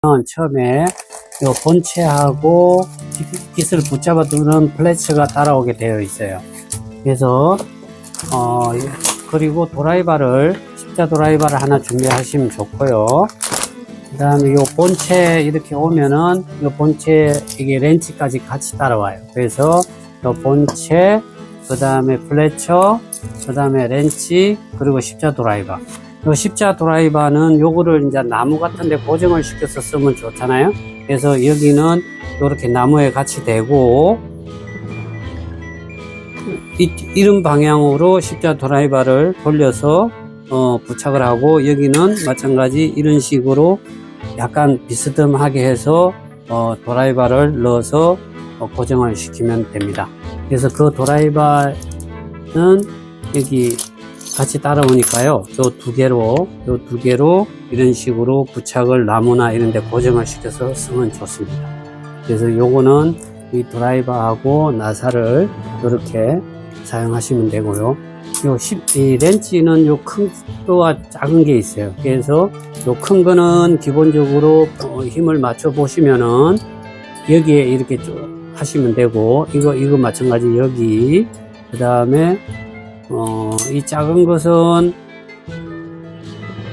처음에 요 본체하고 깃을 붙잡아 두는 플래처가 따라오게 되어 있어요. 그래서 그리고 드라이버를 십자 드라이버를 하나 준비하시면 좋고요. 그 다음에 요 본체 이렇게 오면은 요 본체 이게 렌치까지 같이 따라와요. 그래서 요 본체, 그 다음에 플래처, 그 다음에 렌치, 그리고 십자 드라이버. 요 십자 드라이버는 요거를 이제 나무 같은데 고정을 시켜서 쓰면 좋잖아요. 그래서 여기는 요렇게 나무에 같이 대고 이런 방향으로 십자 드라이버를 돌려서 부착을 하고, 여기는 마찬가지 이런 식으로 약간 비스듬하게 해서 드라이버를 넣어서 고정을 시키면 됩니다. 그래서 그 드라이버는 여기 같이 따라오니까요, 요 두 개로 이런 식으로 부착을 나무나 이런 데 고정을 시켜서 쓰면 좋습니다. 그래서 요거는 이 드라이버하고 나사를 이렇게 사용하시면 되고요. 이 렌치는 요 큰 거와 작은 게 있어요. 그래서 요 큰 거는 기본적으로 힘을 맞춰 보시면은 여기에 이렇게 쭉 하시면 되고, 이거 마찬가지 여기, 그 다음에 이 작은 것은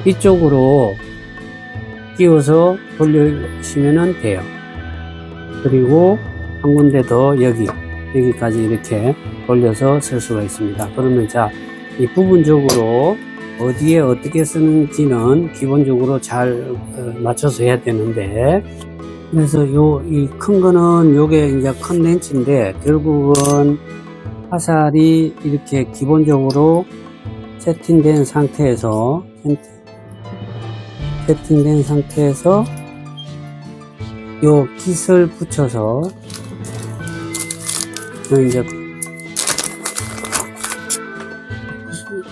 이쪽으로 끼워서 돌리시면 돼요. 그리고 한 군데 더 여기까지 이렇게 돌려서 쓸 수가 있습니다. 그러면 자, 이 부분적으로 어디에 어떻게 쓰는지는 기본적으로 잘 맞춰서 해야 되는데, 그래서 이 큰 거는 요게 이제 큰 렌치인데, 결국은 화살이 이렇게 기본적으로 세팅된 상태에서 요 깃을 붙여서 이제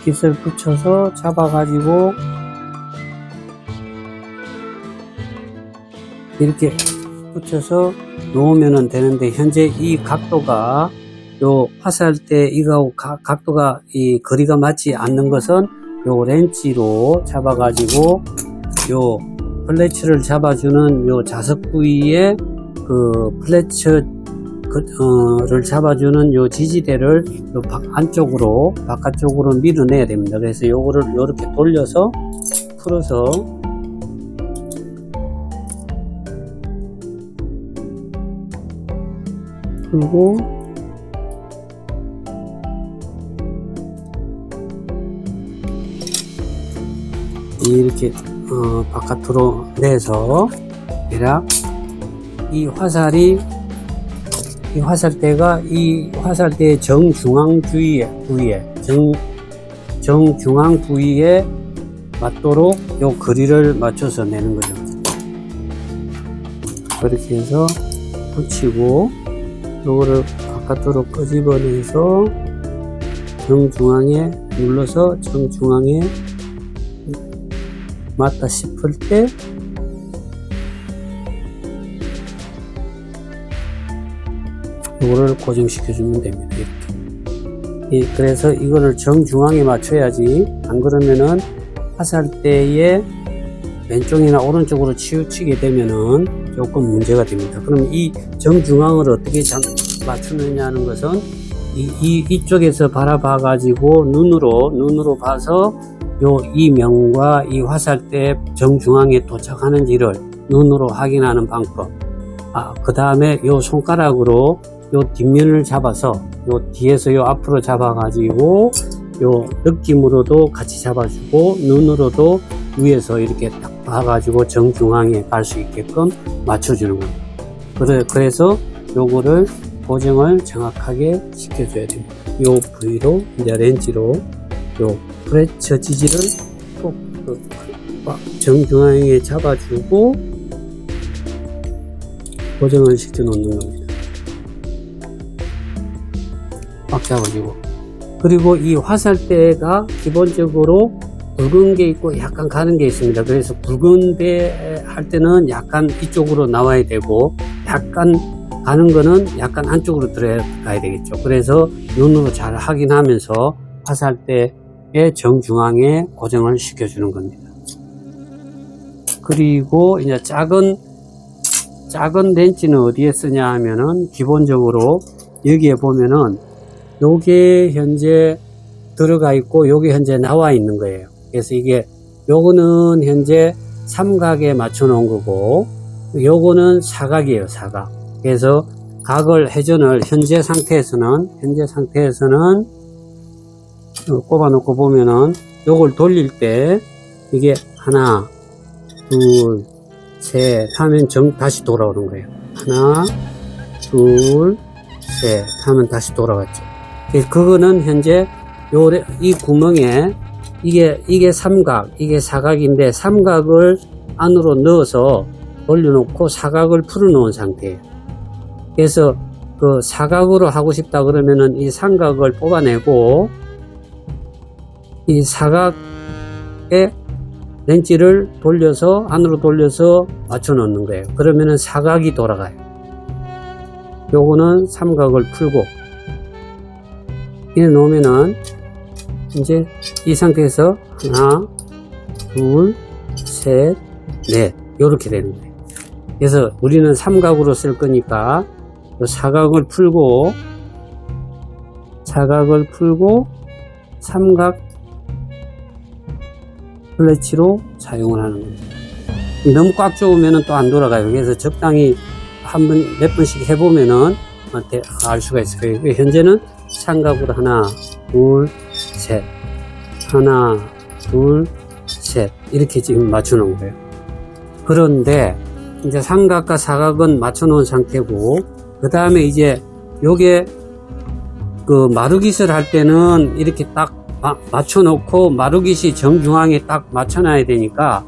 깃을 붙여서 잡아가지고 이렇게 붙여서 놓으면 되는데, 현재 이 각도가 요 화살대 이거하고 각도가 이 거리가 맞지 않는 것은 요 렌치로 잡아가지고 요 플래처를 잡아주는 요 자석 부위에 그 플래처를 잡아주는 요 지지대를 요 바깥쪽으로 밀어내야 됩니다. 그래서 요거를 요렇게 돌려서 풀어서 풀고 이렇게 바깥으로 내서 대략 이 화살대가 이 화살대의 정중앙 부위에 맞도록 요 거리를 맞춰서 내는 거죠. 그렇게 해서 붙이고, 요거를 바깥으로 끄집어내서 정중앙에 눌러서 정중앙에 맞다 싶을 때 이거를 고정시켜 주면 됩니다. 이렇게. 그래서 이거를 정중앙에 맞춰야지, 안 그러면은 화살대의 왼쪽이나 오른쪽으로 치우치게 되면은 조금 문제가 됩니다. 그럼 이 정중앙을 어떻게 맞추느냐는 것은 이쪽에서 바라봐 가지고 눈으로 봐서 이 면과 이 화살대 정중앙에 도착하는지를 눈으로 확인하는 방법. 그 다음에 요 손가락으로 요 뒷면을 잡아서 요 뒤에서 요 앞으로 잡아가지고 요 느낌으로도 같이 잡아주고, 눈으로도 위에서 이렇게 딱 봐가지고 정중앙에 갈 수 있게끔 맞춰주는 겁니다. 그래서 요거를 고정을 정확하게 시켜줘야 됩니다. 요 부위로 이제 렌치로 요 플래처 지지를 꼭 정중앙에 잡아주고 고정을 시켜 놓는 겁니다. 꽉 잡아주고. 그리고 이 화살대가 기본적으로 굵은 게 있고 약간 가는 게 있습니다. 그래서 굵은데 할 때는 약간 이쪽으로 나와야 되고, 약간 가는 거는 약간 안쪽으로 들어가야 되겠죠. 그래서 눈으로 잘 확인하면서 화살대 정중앙에 고정을 시켜주는 겁니다. 그리고 이제 작은 렌치는 어디에 쓰냐 하면은 기본적으로 여기에 보면은 요게 현재 들어가 있고 요게 현재 나와 있는 거예요. 그래서 이게 요거는 현재 삼각에 맞춰 놓은 거고 요거는 사각이에요. 사각. 그래서 각을 회전을 현재 상태에서는 꼽아 놓고 보면은 요걸 돌릴 때 이게 하나 둘 셋 하면 다시 돌아오는 거예요. 하나 둘 셋 하면 다시 돌아갔죠. 그거는 현재 이 구멍에 이게 삼각, 이게 사각인데 삼각을 안으로 넣어서 돌려놓고 사각을 풀어놓은 상태예요. 그래서 그 사각으로 하고 싶다 그러면은 이 삼각을 뽑아내고 이 사각에 렌치를 돌려서 안으로 돌려서 맞춰 놓는 거예요. 그러면은 사각이 돌아가요. 요거는 삼각을 풀고 이래 놓으면은 이제 이 상태에서 하나 둘 셋 넷 요렇게 되는 거예요. 그래서 우리는 삼각으로 쓸 거니까 사각을 풀고 삼각 클러치로 사용을 하는 겁니다. 너무 꽉 조으면 또 안 돌아가요. 그래서 적당히 몇 번씩 해보면은 알 수가 있어요. 현재는 삼각으로 하나 둘 셋 하나 둘 셋 이렇게 지금 맞춰 놓은 거예요. 그런데 이제 삼각과 사각은 맞춰 놓은 상태고 그 다음에 이제 요게 그 마루깃을 할 때는 이렇게 딱 맞춰 놓고 마루깃이 정중앙에 딱 맞춰 놔야 되니까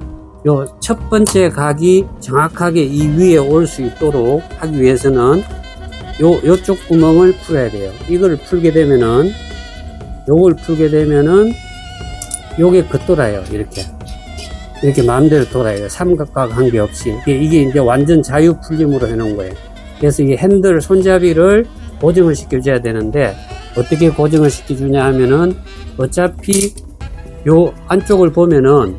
요 첫 번째 각이 정확하게 이 위에 올 수 있도록 하기 위해서는 요쪽 구멍을 풀어야 돼요. 이걸 풀게 되면은 요게 겉돌아요. 이렇게 마음대로 돌아요. 삼각과 관계없이. 이게 이제 완전 자유 풀림으로 해놓은 거예요. 그래서 이 핸들 손잡이를 고정을 시켜줘야 되는데 어떻게 고정을 시켜주냐 하면은 어차피 요 안쪽을 보면은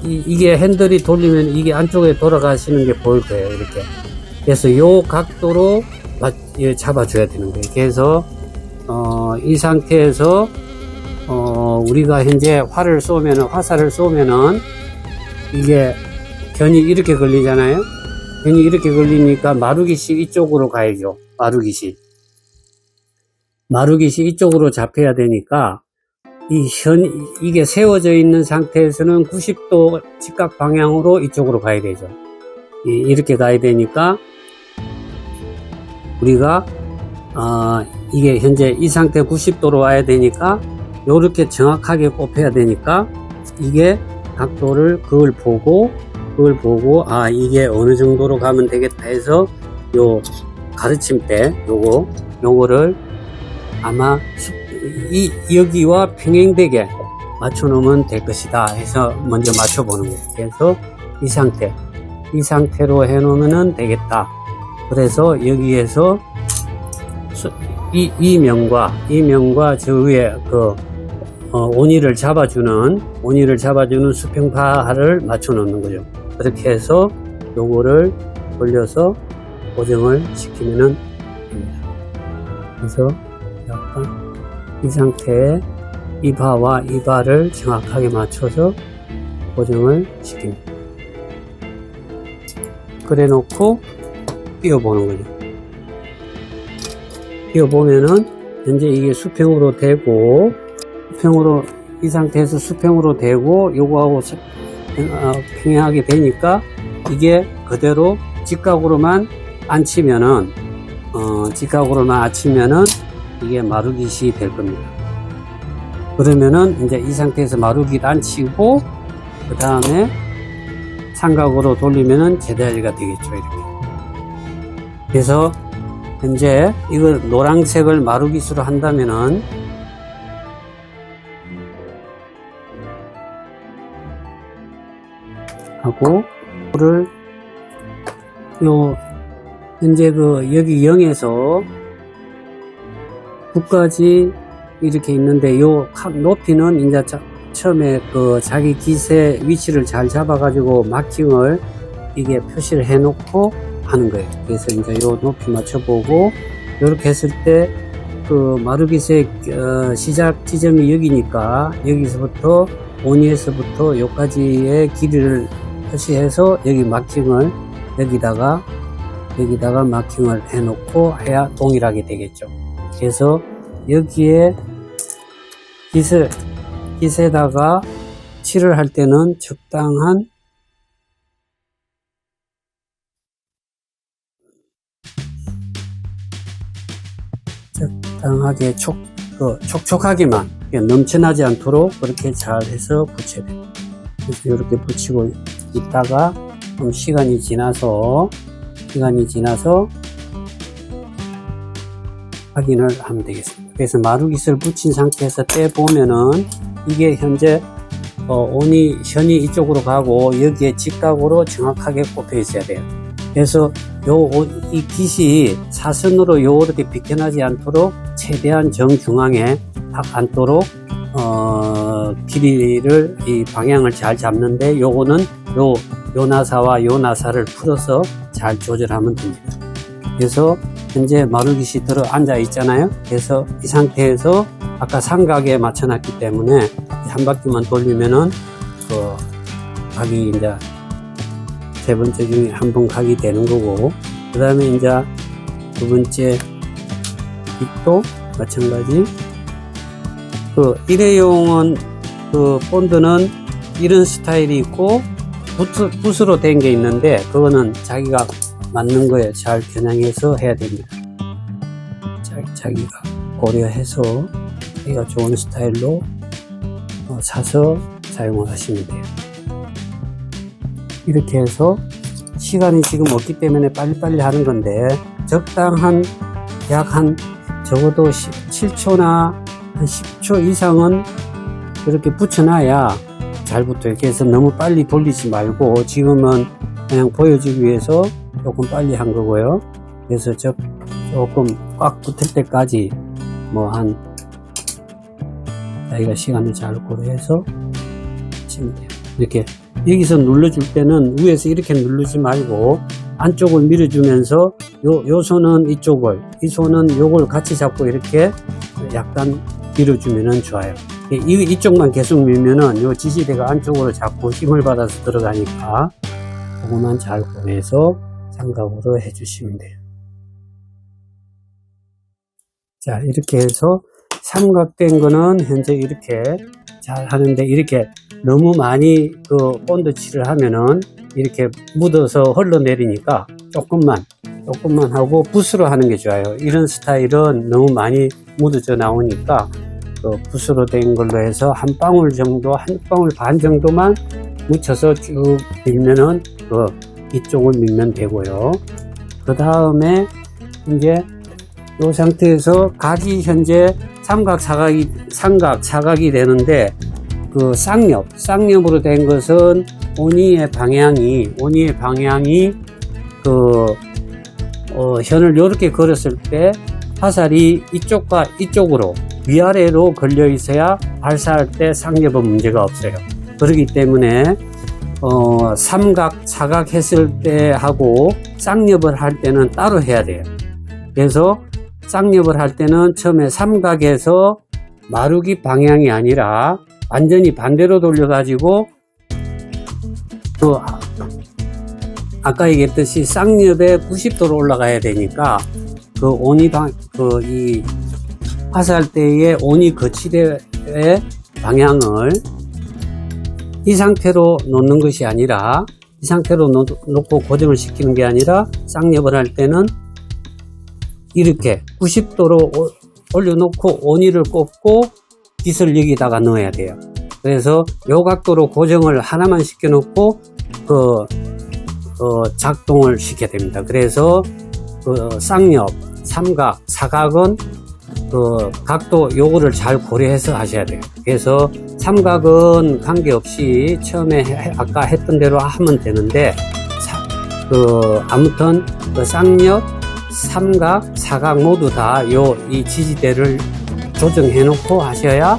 이게 핸들이 돌리면 이게 안쪽에 돌아가시는 게 보일 거예요. 이렇게. 그래서 요 각도로 잡아줘야 되는 거예요. 그래서 이 상태에서 우리가 현재 화살을 쏘면은 이게 견이 이렇게 걸리잖아요. 견이 이렇게 걸리니까 마루깃이 이쪽으로 가야죠. 마루깃이 이쪽으로 잡혀야 되니까 이게 세워져 있는 상태에서는 90도 직각 방향으로 이쪽으로 가야 되죠. 이렇게 가야 되니까 우리가 이게 현재 이 상태 90도로 와야 되니까 요렇게 정확하게 꼽혀야 되니까 이게 각도를 그걸 보고 이게 어느 정도로 가면 되겠다 해서 요 가르침대 요거를 아마 여기와 평행되게 맞춰 놓으면 될 것이다 해서 먼저 맞춰 보는 거예요. 그래서 이 상태로 해 놓으면 되겠다. 그래서 여기에서 이 면과 저 위에 온이를 잡아주는 수평파를 맞춰 놓는 거죠. 그렇게 해서 요거를 돌려서 고정을 시키면 됩니다. 그래서 약간 이 상태에 이 바와 이 바를 정확하게 맞춰서 고정을 시킵니다. 그래 놓고 띄워보는 거죠. 띄워보면은 현재 이게 수평으로 되고 이 상태에서 수평으로 되고 요거하고 평행하게 되니까 이게 그대로 직각으로만 앉히면은 이게 마루깃이 될 겁니다. 그러면은 이제 이 상태에서 마루깃 앉히고 그 다음에 삼각으로 돌리면은 제자리가 되겠죠. 이렇게. 그래서 현재 이걸 노란색을 마루깃으로 한다면은 하고 현재 여기 0에서 9까지 이렇게 있는데 요 높이는 이제 처음에 그 자기 기세 위치를 잘 잡아가지고 마킹을 이게 표시를 해놓고 하는 거예요. 그래서 이제 요 높이 맞춰보고 이렇게 했을 때 그 마루기세 시작 지점이 여기니까 여기서부터 온이에서부터 여기까지의 길이를 표시해서 여기 마킹을 여기다가 마킹을 해놓고 해야 동일하게 되겠죠. 그래서 여기에 깃에다가 칠을 할 때는 적당하게 촉촉하게만 넘쳐나지 않도록 그렇게 잘 해서 붙여야 돼요. 그래서 이렇게 붙이고 있다가 좀 시간이 지나서 확인을 하면 되겠습니다. 그래서 마루깃을 붙인 상태에서 떼보면은 이게 현재 현이 이쪽으로 가고 여기에 직각으로 정확하게 꼽혀 있어야 돼요. 그래서 이 깃이 사선으로 요렇게 비켜나지 않도록 최대한 정중앙에 딱 앉도록 길이를 이 방향을 잘 잡는데 요거는 요 나사와 요 나사를 풀어서 잘 조절하면 됩니다. 그래서 현재 마루깃이 들어 앉아 있잖아요. 그래서 이 상태에서 아까 삼각에 맞춰 놨기 때문에 한 바퀴만 돌리면은 그 각이 이제 세 번째 중에 한 번 각이 되는 거고, 그 다음에 이제 두 번째 깃도 마찬가지. 그 일회용은 그 본드는 이런 스타일이 있고 붓으로 된 게 있는데 그거는 자기가 맞는 거에 잘 겨냥해서 해야 됩니다. 자기가 고려해서 자기가 좋은 스타일로 사서 사용을 하시면 돼요. 이렇게 해서 시간이 지금 없기 때문에 빨리빨리 하는 건데 적당한 약 적어도 7초나 한 10초 이상은 그렇게 붙여놔야 잘 붙어요. 그래서 너무 빨리 돌리지 말고 지금은 그냥 보여주기 위해서 조금 빨리 한 거고요. 그래서 조금 꽉 붙을 때까지 자기가 시간을 잘 고려해서 치면 돼요. 이렇게 여기서 눌러줄 때는 위에서 이렇게 누르지 말고 안쪽을 밀어주면서 요 손은 이쪽을, 이 손은 요걸 같이 잡고 이렇게 약간 밀어주면은 좋아요. 이쪽만 계속 밀면은 요 지지대가 안쪽으로 자꾸 힘을 받아서 들어가니까 그거만 잘 고려해서 삼각으로 해주시면 돼요. 자, 이렇게 해서 삼각된 거는 현재 이렇게 잘 하는데, 이렇게 너무 많이 그 본드 칠을 하면은 이렇게 묻어서 흘러내리니까 조금만 하고 붓으로 하는 게 좋아요. 이런 스타일은 너무 많이 묻어져 나오니까 그 붓으로 된 걸로 해서 한 방울 반 정도만 묻혀서 쭉 밀면은 이쪽을 밀면 되고요. 그 다음에 이제 이 상태에서 각이 현재 삼각, 사각이 되는데 그 쌍엽으로 된 것은 온이의 방향이 현을 이렇게 걸었을 때 화살이 이쪽과 이쪽으로 위아래로 걸려 있어야 발사할 때 쌍엽은 문제가 없어요. 그렇기 때문에 삼각, 사각 했을 때 하고 쌍엽을 할 때는 따로 해야 돼요. 그래서 쌍엽을 할 때는 처음에 삼각에서 마루깃 방향이 아니라 완전히 반대로 돌려가지고 아까 얘기했듯이 쌍엽에 90도로 올라가야 되니까 이 화살대의 온이 거치대의 방향을 이 상태로 놓는 것이 아니라, 이 상태로 놓고 고정을 시키는 게 아니라 쌍엽을 할 때는 이렇게 90도로 올려놓고 온이를 꼽고 깃을 여기다가 넣어야 돼요. 그래서 요 각도로 고정을 하나만 시켜놓고 작동을 시켜야 됩니다. 그래서 쌍엽, 삼각, 사각은 각도 요거를 잘 고려해서 하셔야 돼요. 그래서 삼각은 관계없이 처음에 아까 했던 대로 하면 되는데 아무튼 쌍엽, 삼각, 사각 모두 다 이 지지대를 조정해 놓고 하셔야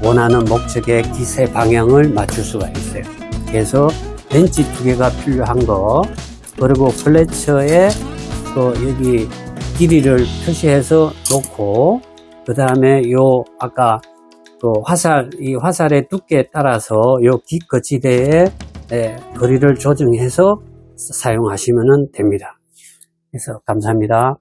원하는 목적의 기세 방향을 맞출 수가 있어요. 그래서 벤치 2개가 필요한 거, 그리고 플래처에 또 여기 길이를 표시해서 놓고, 그 다음에 요 아까 그 이 화살의 두께에 따라서 요 거치대의 거리를 조정해서 사용하시면 됩니다. 그래서 감사합니다.